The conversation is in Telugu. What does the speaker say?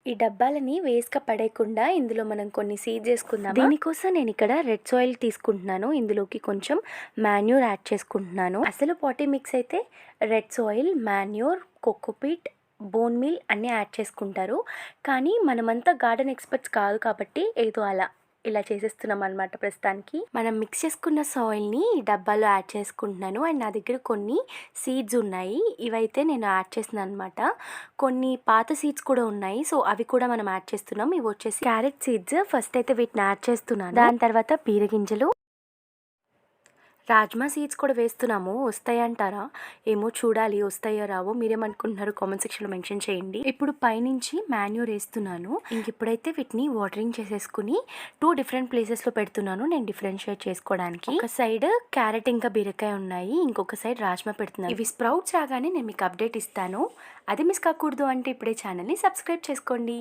ఈ డబ్బాలని వేస్ట్‌గా పడేయకుండా ఇందులో మనం కొన్ని సీడ్స్ ఏసుకుందామా? దీనికోసం నేను ఇక్కడ రెడ్ సాయిల్ తీసుకుంటున్నాను. ఇందులోకి కొంచెం మాన్యూర్ యాడ్ చేసుకుంటున్నాను. అసలు పాటీ మిక్స్ అయితే red soil, manure, cocopeat, bone meal అన్నీ యాడ్ చేసుకుంటారు. కానీ మనమంతా గార్డెన్ ఎక్స్పర్ట్స్ కాదు కాబట్టి ఏదో అలా ఇలా చేసేస్తున్నాం అనమాట ప్రస్తుతానికి. మనం మిక్స్ చేసుకున్న సాయిల్‌ని ఈ డబ్బాలో యాడ్ చేసుకుంటున్నాను. అండ్ నా దగ్గర కొన్ని సీడ్స్ ఉన్నాయి. ఇవైతే నేను యాడ్ చేస్తున్నాను అనమాట. కొన్ని పాత సీడ్స్ కూడా ఉన్నాయి. సో అవి కూడా మనం యాడ్ చేస్తున్నాం. ఇవి వచ్చేసి క్యారెట్ సీడ్స్. ఫస్ట్ అయితే వీటిని యాడ్ చేస్తున్నాను. దాని తర్వాత బీరగింజలు, రాజ్మా సీడ్స్ కూడా వేస్తున్నాము. వస్తాయంటారా? ఏమో చూడాలి వస్తాయో రావో. మీరేమనుకుంటున్నారు కామెంట్ సెక్షన్లో మెన్షన్ చేయండి. ఇప్పుడు పైనుంచి మాన్యూర్ వేస్తున్నాను. ఇప్పుడైతే వీటిని వాటరింగ్ చేసేసుకుని 2 డిఫరెంట్ ప్లేసెస్లో పెడుతున్నాను నేను డిఫరెన్షియేట్ చేసుకోవడానికి. ఒక సైడ్ క్యారెట్ ఇంకా బీరకాయ ఉన్నాయి, ఇంకొక సైడ్ రాజ్మా పెడుతున్నాను. ఇవి స్ప్రౌట్స్ రాగానే నేను మీకు అప్డేట్ ఇస్తాను. అది మిస్ కాకూడదు అంటే ఇప్పుడే ఛానల్ని సబ్స్క్రైబ్ చేసుకోండి.